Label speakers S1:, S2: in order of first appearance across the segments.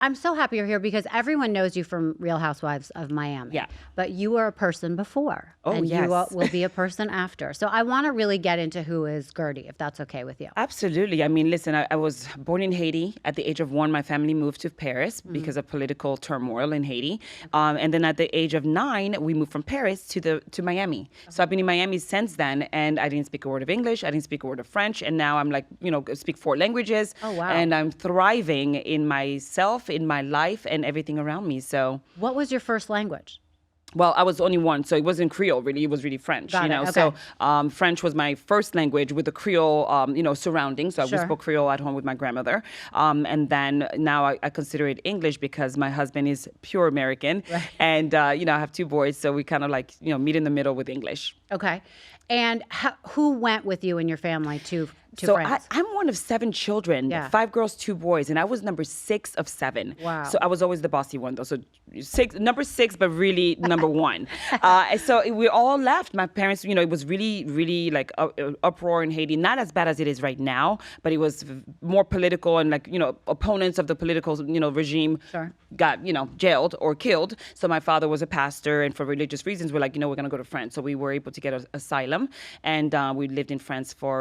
S1: I'm so happy you're here because everyone knows you from Real Housewives of Miami.
S2: Yeah.
S1: But you were a person before.
S2: Oh,
S1: and
S2: yes.
S1: you will be a person after. So I want to really get into who is Guerdy, if that's okay with you.
S2: Absolutely. I mean, listen, I was born in Haiti. At the age of 1, my family moved to Paris because of political turmoil in Haiti. And then at the age of 9, we moved from Paris to Miami. So I've been in Miami since then, and I didn't speak a word of English. I didn't speak a word of French. And now I'm like, speak 4 languages.
S1: Oh, wow.
S2: And I'm thriving in myself, in my life, and everything around me. So
S1: What was your first language?
S2: well, I was only one, so it wasn't Creole, really. It was really French,
S1: Got it, okay.
S2: So French was my first language with the Creole, surrounding. So
S1: Sure.
S2: I spoke Creole at home with my grandmother. And then now I consider it English because my husband is pure American.
S1: Right.
S2: And, I have 2 boys, so we kind of meet in the middle with English.
S1: Okay. And who went with you and your family to
S2: So
S1: France?
S2: I'm one of 7 children,
S1: Yeah.
S2: 5 girls, 2 boys, and I was number 6 of 7.
S1: Wow.
S2: So I was always the bossy one, though. So number 6, but really number 1. So we all left. My parents, it was really, really like uproar in Haiti. Not as bad as it is right now, but it was more political and opponents of the political, regime
S1: Sure.
S2: got, jailed or killed. So my father was a pastor, and for religious reasons, we're like, we're going to go to France. So we were able to get asylum, and we lived in France for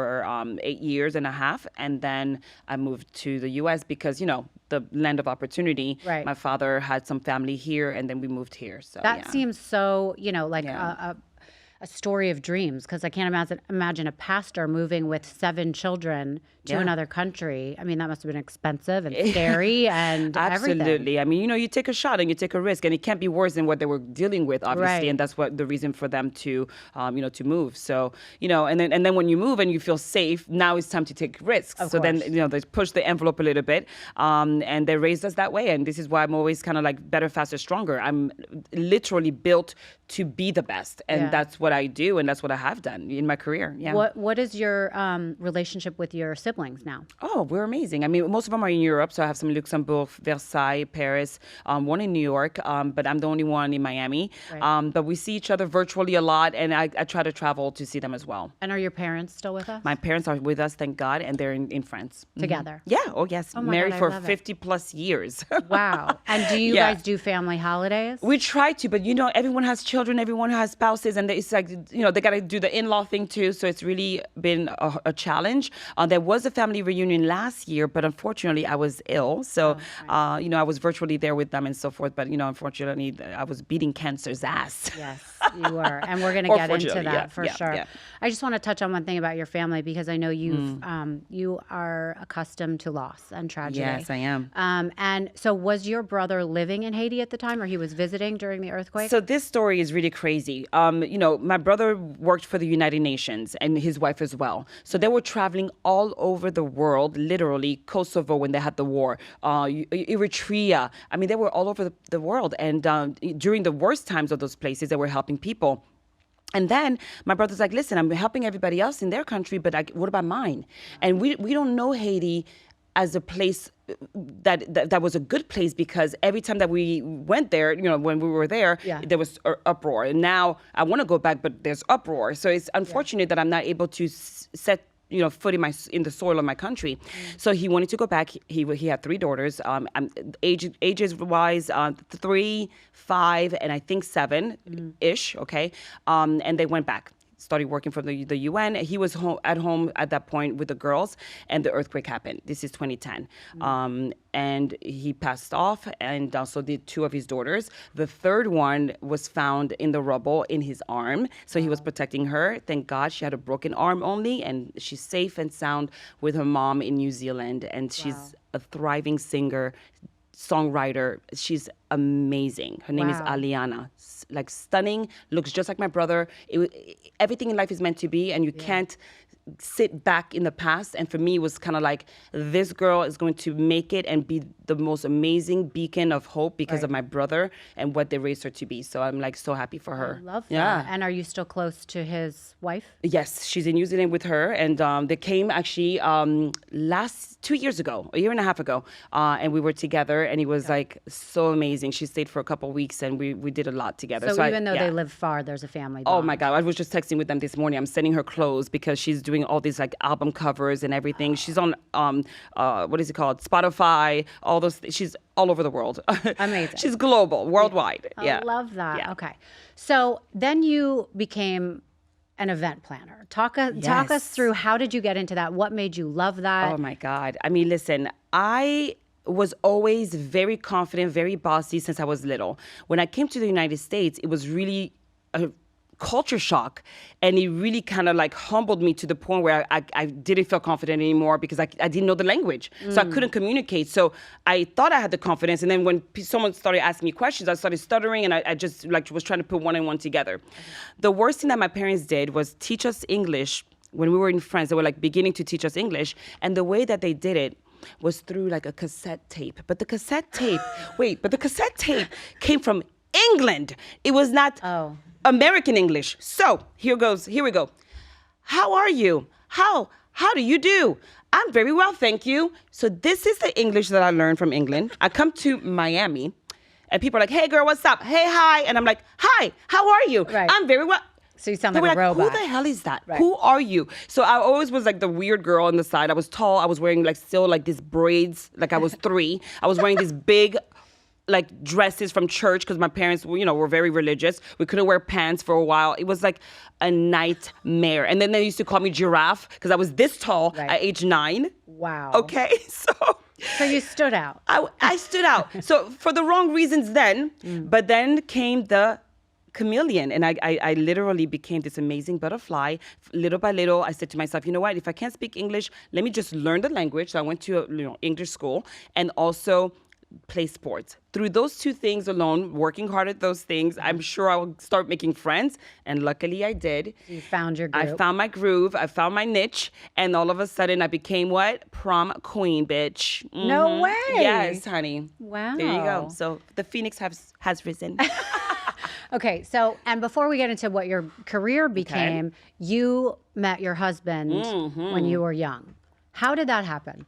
S2: 8 years and a half, and then I moved to the U.S. because the land of opportunity.
S1: Right.
S2: My father had some family here, and then we moved here. So
S1: That
S2: yeah.
S1: seems so, like
S2: Yeah.
S1: a story of dreams, because I can't imagine a pastor moving with 7 children to
S2: Yeah.
S1: another country. I mean, that must have been expensive and scary and everything.
S2: Absolutely. I mean, you take a shot and you take a risk, and it can't be worse than what they were dealing with, obviously,
S1: Right.
S2: and that's what the reason for them to, to move. So, and then when you move and you feel safe, now it's time to take risks.
S1: Of
S2: So then,
S1: course.
S2: they push the envelope a little bit, and they raised us that way. And this is why I'm always kind of like better, faster, stronger. I'm literally built to be the best, and
S1: Yeah.
S2: that's what I do, and that's what I have done in my career. Yeah.
S1: What is your relationship with your siblings now?
S2: Oh, we're amazing. I mean, most of them are in Europe. So I have some in Luxembourg, Versailles, Paris, one in New York, but I'm the only one in Miami.
S1: Right.
S2: But we see each other virtually a lot, and I try to travel to see them as well.
S1: And are your parents still with us?
S2: My parents are with us, thank God, and they're in France. Mhm.
S1: Together?
S2: Yeah. Oh, yes.
S1: Oh my
S2: Married
S1: God, I
S2: for
S1: love it.
S2: 50 plus years.
S1: Wow. And do you
S2: Yeah.
S1: guys do family holidays?
S2: We try to, but everyone has children, everyone has spouses, and it's like, they got to do the in-law thing too. So it's really been a challenge. There was a family reunion last year, but unfortunately I was ill. So, I was virtually there with them and so forth. But, unfortunately I was beating cancer's ass.
S1: Yes, you were. And we're going to
S2: Or
S1: get into
S2: fortunately,
S1: that
S2: yeah,
S1: for
S2: yeah,
S1: sure.
S2: yeah.
S1: I just want to touch on one thing about your family, because I know you are accustomed to loss and tragedy.
S2: Yes, I am.
S1: And so was your brother living in Haiti at the time, or he was visiting during the earthquake?
S2: So this story is really crazy. My brother worked for the United Nations, and his wife as well. So they were traveling all over the world, literally Kosovo when they had the war, Eritrea. I mean, they were all over the world. And during the worst times of those places, they were helping people. And then my brother's like, listen, I'm helping everybody else in their country, but what about mine? And we don't know Haiti as a place that was a good place, because every time that we went there, when we were there,
S1: Yeah.
S2: there was uproar. And now I want to go back, but there's uproar. So it's unfortunate that I'm not able to set foot in the soil of my country. So he wanted to go back. He had 3 daughters, ages wise, 3, 5, and I think 7-ish. Okay, and they went back. Started working for the UN. He was at home at that point with the girls, and the earthquake happened. This is 2010. And he passed off, and so did 2 of his daughters. The third one was found in the rubble in his arm. So he was protecting her. Thank God she had a broken arm only, and she's safe and sound with her mom in New Zealand. And she's a thriving singer, songwriter. She's amazing. Her name is
S1: Wow.
S2: Aliana. Like stunning, looks just like my brother. Everything in life is meant to be, and you can't sit back in the past. And for me, it was kind of like, this girl is going to make it and be the most amazing beacon of hope because
S1: Right.
S2: of my brother and what they raised her to be. So I'm like so happy for her.
S1: I love that.
S2: Yeah.
S1: And are you still close to his wife?
S2: Yes, she's in New Zealand with her, and they came actually 2 years ago, a year and a half ago, and we were together, and it was like so amazing. She stayed for a couple of weeks, and we did a lot together.
S1: So even though
S2: yeah.
S1: they live far, there's a family
S2: Oh
S1: bond.
S2: my God, I was just texting with them this morning. I'm sending her clothes because she's doing doing all these like album covers and everything. She's on what is it called? Spotify, all those. She's all over the world.
S1: Amazing.
S2: She's global, worldwide.
S1: I
S2: Yeah.
S1: love that.
S2: Yeah.
S1: Okay. So then you became an event planner. Talk us
S2: Yes.
S1: through, how did you get into that? What made you love that?
S2: Oh my God. I mean, listen, I was always very confident, very bossy since I was little. When I came to the United States, it was really a culture shock, and it really kind of like humbled me to the point where I didn't feel confident anymore because I didn't know the language, so I couldn't communicate. So I thought I had the confidence, and then when someone started asking me questions, I started stuttering, and I just like was trying to put one and one together. The worst thing that my parents did was teach us English when we were in France. They were like beginning to teach us English, and the way that they did it was through like a cassette tape. But the cassette tape, came from England. It was not American English. So here we go. How are you? How do you do? I'm very well, thank you. So this is the English that I learned from England. I come to Miami and people are like, hey girl, what's up? Hey, hi. And I'm like, hi, how are you?
S1: Right.
S2: I'm very well.
S1: So you sound
S2: They
S1: like
S2: were
S1: a robot.
S2: Who the hell is that?
S1: Right.
S2: Who are you? So I always was like the weird girl on the side. I was tall. I was wearing like still like these braids, like I was 3. I was wearing these big like dresses from church because my parents were very religious. We couldn't wear pants for a while. It was like a nightmare. And then they used to call me giraffe because I was this tall at age 9.
S1: Wow.
S2: Okay,
S1: So you stood out.
S2: I stood out. So for the wrong reasons then, but then came the chameleon, and I literally became this amazing butterfly. Little by little, I said to myself, you know what? If I can't speak English, let me just learn the language. So I went to English school and also play sports. Through those 2 things alone, working hard at those things, I'm sure I'll start making friends. And luckily I did.
S1: You found your group.
S2: I found my groove. I found my niche. And all of a sudden I became what? Prom queen, bitch.
S1: No way.
S2: Yes, honey.
S1: Wow.
S2: There you go. So the phoenix has risen.
S1: Okay, so, and before we get into what your career became, you met your husband when you were young. How did that happen?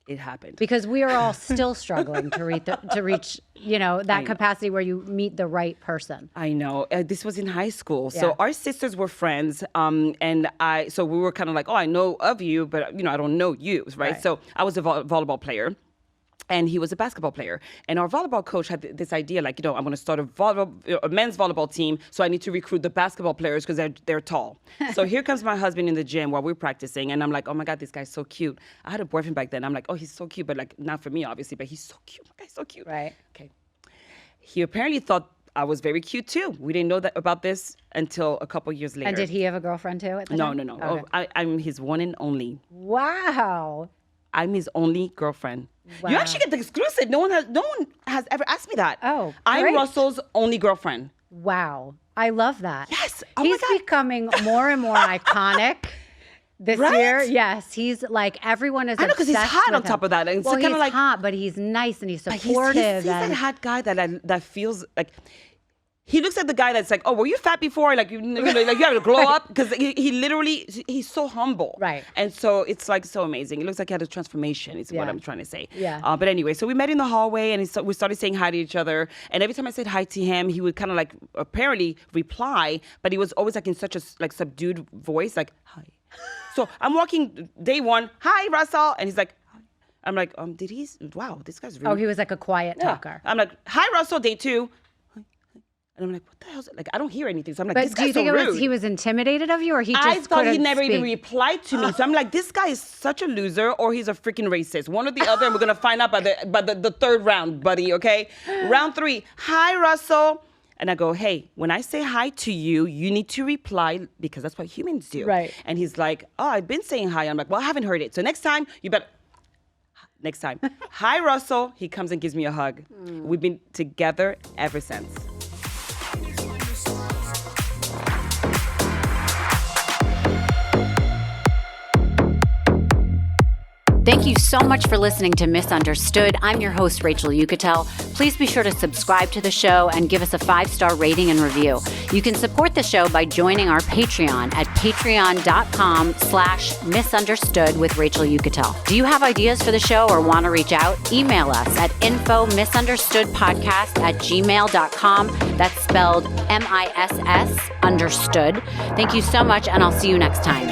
S2: It happened.
S1: Because we are all still struggling to reach that capacity where you meet the right person.
S2: I know. This was in high school.
S1: Yeah.
S2: So our sisters were friends. So we were kind of like, oh, I know of you, but, I don't know you, right? So I was a volleyball player. And he was a basketball player. And our volleyball coach had this idea, like, I'm going to start a men's volleyball team, so I need to recruit the basketball players because they're tall. So here comes my husband in the gym while we're practicing, and I'm like, oh my God, this guy's so cute. I had a boyfriend back then. I'm like, oh, he's so cute, but like not for me, obviously, but he's so cute. My guy's so cute.
S1: Right.
S2: Okay. He apparently thought I was very cute too. We didn't know about this until a couple years later.
S1: And did he have a girlfriend too at the time?
S2: No.
S1: Okay.
S2: Oh, I'm his one and only.
S1: Wow.
S2: I'm his only girlfriend.
S1: Wow.
S2: You actually get the exclusive. No one has ever asked me that.
S1: Oh,
S2: I'm
S1: great.
S2: Russell's only girlfriend.
S1: Wow. I love that.
S2: Yes. Oh my
S1: He's
S2: God.
S1: becoming more and more iconic this
S2: Right?
S1: year. Yes. He's like, everyone is
S2: I know, 'cause he's
S1: obsessed
S2: hot
S1: with
S2: on top
S1: him.
S2: of that. And it's
S1: well,
S2: kinda
S1: he's
S2: like-
S1: hot, but he's nice and he's
S2: He's
S1: supportive.
S2: that
S1: and
S2: hot guy that feels like. He looks like the guy that's like, oh, were you fat before? Like you have to glow up, because he literally, he's so humble.
S1: Right.
S2: And so it's like so amazing. It looks like he had a transformation. Is what
S1: Yeah.
S2: I'm trying to say.
S1: Yeah.
S2: But anyway, so we met in the hallway, and we started saying hi to each other. And every time I said hi to him, he would kind of like apparently reply, but he was always like in such a like subdued voice, like hi. So I'm walking day 1, hi Russell, and he's like. I'm like, wow, this guy's really.
S1: Oh, he was like a quiet talker.
S2: I'm like, hi Russell, day 2. And I'm like, what the hell is it? Like, I don't hear anything. So I'm like,
S1: But
S2: this
S1: do you
S2: guy's so
S1: think
S2: rude.
S1: he was intimidated of you, or he just
S2: I thought he
S1: couldn't
S2: never even
S1: speak?
S2: replied to me. So I'm like, this guy is such a loser, or he's a freaking racist. One or the other, and we're going to find out by the 3rd round, buddy, okay? Round 3, hi, Russell. And I go, hey, when I say hi to you, you need to reply, because that's what humans do.
S1: Right.
S2: And he's like, oh, I've been saying hi. I'm like, well, I haven't heard it. So next time, you better... Next time. Hi, Russell. He comes and gives me a hug. We've been together ever since.
S3: Thank
S1: Thank you so much for listening to Misunderstood. I'm your host, Rachel Yucatel. Please be sure to subscribe to the show and give us a 5-star rating and review. You can support the show by joining our Patreon at patreon.com/misunderstood with Rachel Yucatel. Do you have ideas for the show or want to reach out? Email us at info misunderstoodpodcast@gmail.com. That's spelled MISS understood. Thank you so much, and I'll see you next time.